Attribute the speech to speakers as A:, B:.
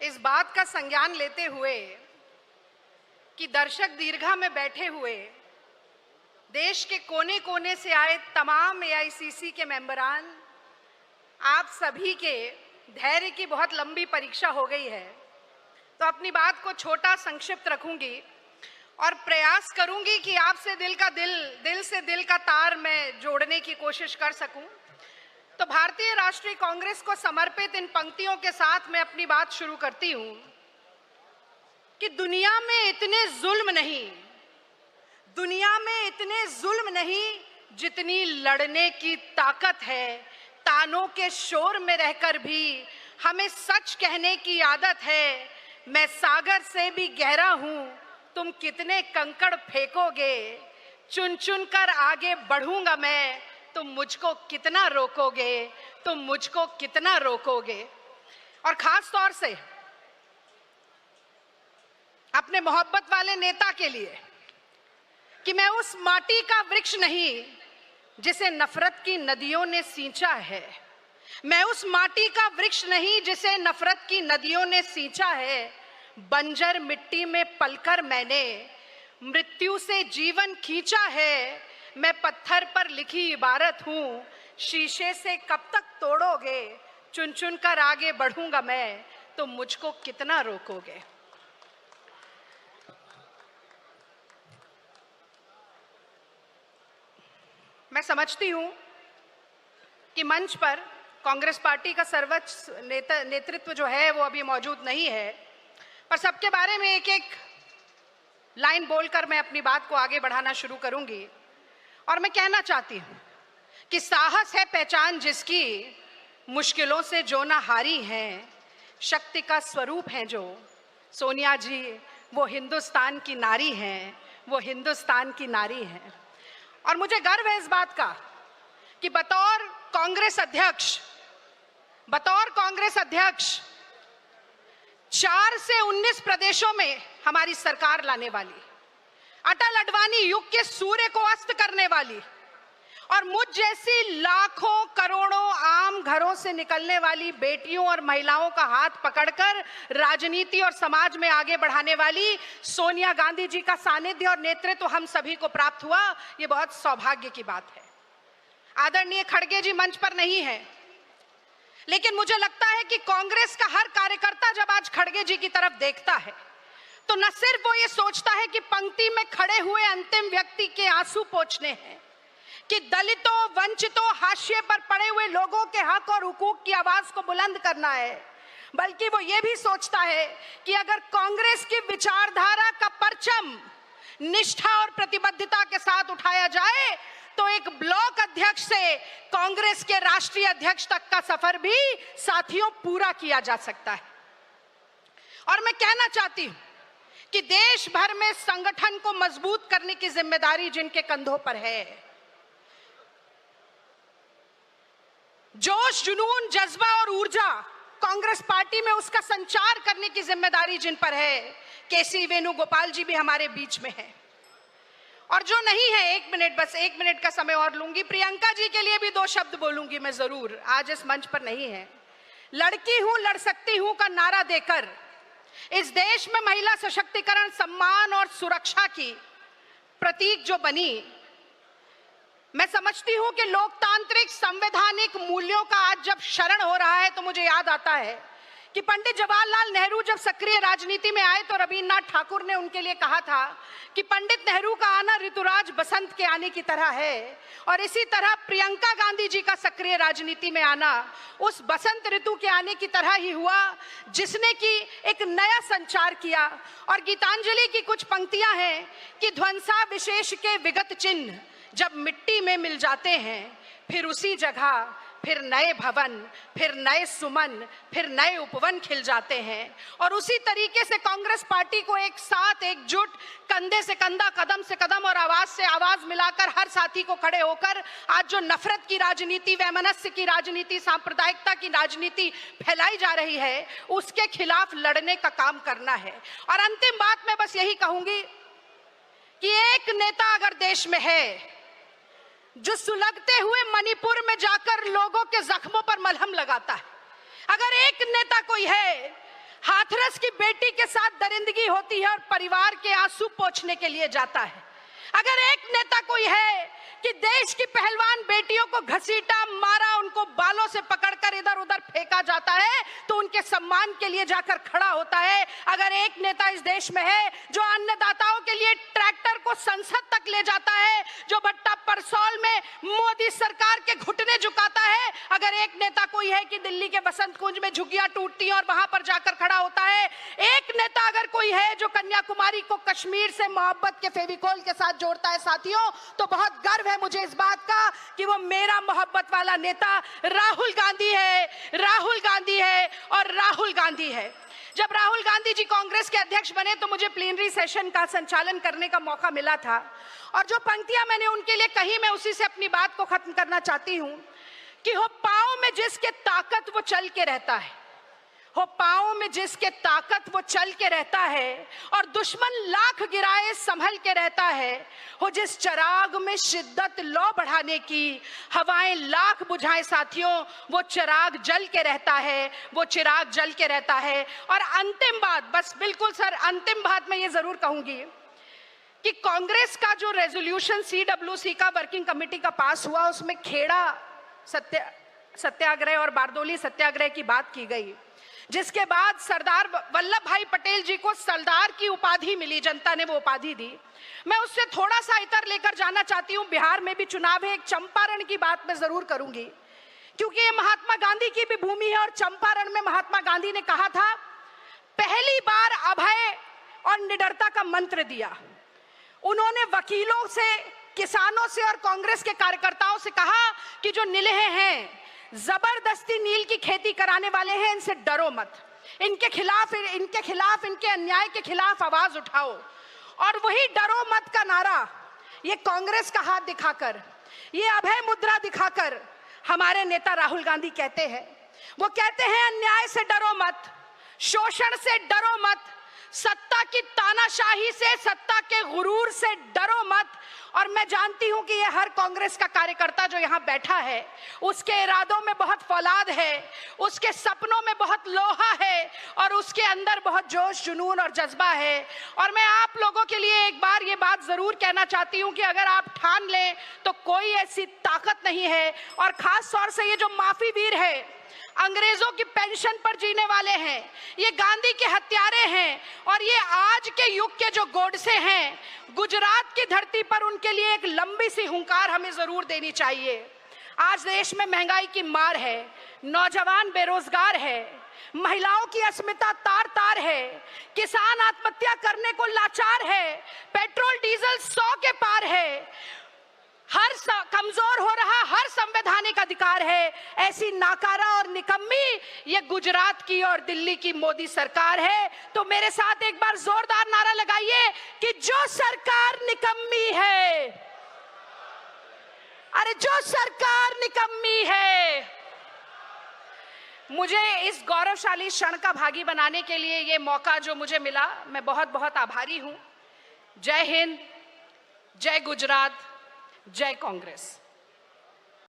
A: इस बात का संज्ञान लेते हुए कि दर्शक दीर्घा में बैठे हुए देश के कोने कोने से आए तमाम एआईसीसी के मेंबरान, आप सभी के धैर्य की बहुत लंबी परीक्षा हो गई है, तो अपनी बात को छोटा संक्षिप्त रखूंगी और प्रयास करूंगी कि आपसे दिल से दिल का तार मैं जोड़ने की कोशिश कर सकूं। तो भारतीय राष्ट्रीय कांग्रेस को समर्पित इन पंक्तियों के साथ मैं अपनी बात शुरू करती हूं कि दुनिया में इतने जुल्म नहीं जितनी लड़ने की ताकत है। तानों के शोर में रहकर भी हमें सच कहने की आदत है। मैं सागर से भी गहरा हूं, तुम कितने कंकड़ फेंकोगे। चुन चुन कर आगे बढ़ूंगा मैं, तुम मुझको कितना रोकोगे। और खास तौर से अपने मोहब्बत वाले नेता के लिए कि मैं उस माटी का वृक्ष नहीं जिसे नफरत की नदियों ने सींचा है। मैं उस माटी का वृक्ष नहीं जिसे नफरत की नदियों ने सींचा है। बंजर मिट्टी में पलकर मैंने मृत्यु से जीवन खींचा है। मैं पत्थर पर लिखी इबारत हूं, शीशे से कब तक तोड़ोगे। चुन चुन कर आगे बढ़ूंगा मैं, तो मुझको कितना रोकोगे। मैं समझती हूं कि मंच पर कांग्रेस पार्टी का सर्वोच्च नेतृत्व जो है वो अभी मौजूद नहीं है, पर सबके बारे में एक एक लाइन बोलकर मैं अपनी बात को आगे बढ़ाना शुरू करूंगी। और मैं कहना चाहती हूं कि साहस है पहचान जिसकी, मुश्किलों से जो ना हारी हैं। शक्ति का स्वरूप है जो सोनिया जी, वो हिंदुस्तान की नारी हैं, और मुझे गर्व है इस बात का कि बतौर कांग्रेस अध्यक्ष 4 से 19 प्रदेशों में हमारी सरकार लाने वाली, अटल अडवाणी युग के सूर्य को अस्त करने वाली और मुझ जैसी लाखों करोड़ों आम घरों से निकलने वाली बेटियों और महिलाओं का हाथ पकड़कर राजनीति और समाज में आगे बढ़ाने वाली सोनिया गांधी जी का सानिध्य और नेतृत्व हम सभी को प्राप्त हुआ। ये बहुत सौभाग्य की बात है। आदरणीय खड़गे जी मंच पर नहीं है, लेकिन मुझे लगता है कि कांग्रेस का हर कार्यकर्ता जब आज खड़गे जी की तरफ देखता है तो न सिर्फ वो ये सोचता है कि पंक्ति में खड़े हुए अंतिम व्यक्ति के आंसू पोंछने हैं, कि दलितों, वंचितों, हाशिए पर पड़े हुए लोगों के हक और हुकूक की आवाज को बुलंद करना है, बल्कि वो ये भी सोचता है कि अगर कांग्रेस की विचारधारा का परचम निष्ठा और प्रतिबद्धता के साथ उठाया जाए तो एक ब्लॉक अध्यक्ष से कांग्रेस के राष्ट्रीय अध्यक्ष तक का सफर भी साथियों पूरा किया जा सकता है। और मैं कहना चाहती हूं कि देश भर में संगठन को मजबूत करने की जिम्मेदारी जिनके कंधों पर है, जोश, जुनून, जज्बा और ऊर्जा कांग्रेस पार्टी में उसका संचार करने की जिम्मेदारी जिन पर है, केसी वेणुगोपाल जी भी हमारे बीच में है। और जो नहीं है, 1 मिनट, बस 1 मिनट का समय और लूंगी, प्रियंका जी के लिए भी 2 शब्द बोलूंगी मैं जरूर, आज इस मंच पर नहीं है। लड़की हूं, लड़ सकती हूं का नारा देकर इस देश में महिला सशक्तिकरण, सम्मान और सुरक्षा की प्रतीक जो बनी, मैं समझती हूं कि लोकतांत्रिक संवैधानिक मूल्यों का आज जब शरण हो रहा है तो मुझे याद आता है कि पंडित जवाहरलाल नेहरू जब सक्रिय राजनीति में आए तो रविन्द्रनाथ ठाकुर ने उनके लिए कहा था कि पंडित नेहरू का आना ऋतुराज बसंत के आने की तरह है, और इसी तरह प्रियंका गांधी जी का सक्रिय राजनीति में आना उस बसंत ऋतु के आने की तरह ही हुआ जिसने कि एक नया संचार किया। और गीतांजलि की कुछ पंक्तियां हैं कि ध्वंसा विशेष के विगत चिन्ह जब मिट्टी में मिल जाते हैं, फिर उसी जगह फिर नए भवन, फिर नए सुमन, फिर नए उपवन खिल जाते हैं। और उसी तरीके से कांग्रेस पार्टी को एक साथ, एकजुट, कंधे से कंधा, कदम से कदम और आवाज से आवाज मिलाकर हर साथी को खड़े होकर आज जो नफरत की राजनीति, वैमनस्य की राजनीति, सांप्रदायिकता की राजनीति फैलाई जा रही है, उसके खिलाफ लड़ने का काम करना है। और अंतिम बात मैं बस यही कहूंगी कि एक नेता अगर देश में है जो सुलगते हुए मणिपुर में जाकर लोगों के जख्मों पर मलहम लगाता है, अगर एक नेता कोई है हाथ हाथरस की बेटी के साथ दरिंदगी होती है और परिवार के आंसू पोंछने के लिए जाता है। अगर एक नेता कोई है कि देश की पहलवान बेटियों को घसीटा, मारा, उनको बालों से पकड़कर इधर उधर फेंका जाता है, तो उनके सम्मान के लिए जाकर खड़ा होता है। अगर एक नेता इस देश में है जो अन्नदाताओं के लिए ट्रैक्टर को संसद तक ले जाता है, जो भट्टा परसौल में मोदी सरकार के घुटने झुकाता है, अगर एक नेता कोई है कि दिल्ली के बसंत कुंज में झुग्गियां टूटती हैं और वहां पर जाकर खड़ा होता है, एक नेता अगर कोई है जो कन्याकुमारी को कश्मीर से मोहब्बत के फेविकोल के साथ जोड़ता है साथियों, तो बहुत गर्व है मुझे इस बात का कि वो मेरा मोहब्बत वाला नेता राहुल गांधी है, राहुल गांधी है और राहुल गांधी है। जब राहुल गांधी जी कांग्रेस के अध्यक्ष बने तो मुझे प्लीनरी सेशन का संचालन करने का मौका मिला था, और जो पंक्तियां मैंने उनके लिए कही, मैं उसी से अपनी बात को खत्म करना चाहती हूं कि हो पांव में जिसके ताकत वो चल के रहता है, हो पांव में जिसके ताकत वो चल के रहता है, और दुश्मन लाख गिराए संभल के रहता है, हो जिस चिराग में शिद्दत लो बढ़ाने की हवाएं लाख बुझाए साथियों, वो चिराग जल के रहता है, वो चिराग जल के रहता है। और अंतिम बात, बस बिल्कुल सर अंतिम बात मैं ये जरूर कहूंगी कि कांग्रेस का जो रेजोल्यूशन CWC का वर्किंग कमेटी का पास हुआ, उसमें खेड़ा सत्याग्रह और बारदोली सत्याग्रह की बात की गई, जिसके बाद सरदार वल्लभ भाई पटेल जी को सरदार की उपाधि मिली, जनता ने वो उपाधि दी। मैं उससे थोड़ा सा इतर लेकर जाना चाहती हूँ। बिहार में भी चुनाव है, एक चंपारण की बात मैं जरूर करूंगी, क्योंकि ये महात्मा गांधी की भी भूमि है, और चंपारण में महात्मा गांधी ने कहा था, पहली बार अभय और निडरता का मंत्र दिया। उन्होंने वकीलों से, किसानों से और कांग्रेस के कार्यकर्ताओं से कहा कि जो निलहे हैं, जबरदस्ती नील की खेती कराने वाले हैं, इनसे डरो मत, इनके खिलाफ, इनके अन्याय के खिलाफ आवाज उठाओ। और वही डरो मत का नारा ये कांग्रेस का हाथ दिखाकर, ये अभय मुद्रा दिखाकर हमारे नेता राहुल गांधी कहते हैं। वो कहते हैं अन्याय से डरो मत, शोषण से डरो मत, सत्ता की तानाशाही से, सत्ता के गुरूर से डरो मत। और मैं जानती हूं कि ये हर कांग्रेस का कार्यकर्ता जो यहां बैठा है, उसके इरादों में बहुत फौलाद है, उसके सपनों में बहुत लोहा है, और उसके अंदर बहुत जोश, जुनून और जज्बा है। और मैं आप लोगों के लिए एक बार ये बात जरूर कहना चाहती हूं कि अगर आप ठान लें तो कोई ऐसी ताकत नहीं है, और खास तौर से ये जो माफी वीर है, अंग्रेजों की पेंशन पर जीने वाले हैं, ये गांधी के हत्यारे हैं, और ये आज के युग के जो गोडसे हैं, गुजरात की धरती पर उनके लिए एक लंबी सी हुंकार हमें जरूर देनी चाहिए। आज देश में महंगाई की मार है, नौजवान बेरोजगार है, महिलाओं की अस्मिता तार तार है, किसान आत्महत्या करने को लाचार है, पेट्रोल डीजल 100 के पार है, हर कमजोर हो रहा हर संवैधानिक अधिकार है। ऐसी नाकारा और निकम्मी ये गुजरात की और दिल्ली की मोदी सरकार है। तो मेरे साथ एक बार जोरदार नारा लगाइए कि जो सरकार निकम्मी है, अरे जो सरकार निकम्मी है। मुझे इस गौरवशाली क्षण का भागी बनाने के लिए ये मौका जो मुझे मिला, मैं बहुत बहुत आभारी हूं। जय हिंद, जय गुजरात, जय कांग्रेस।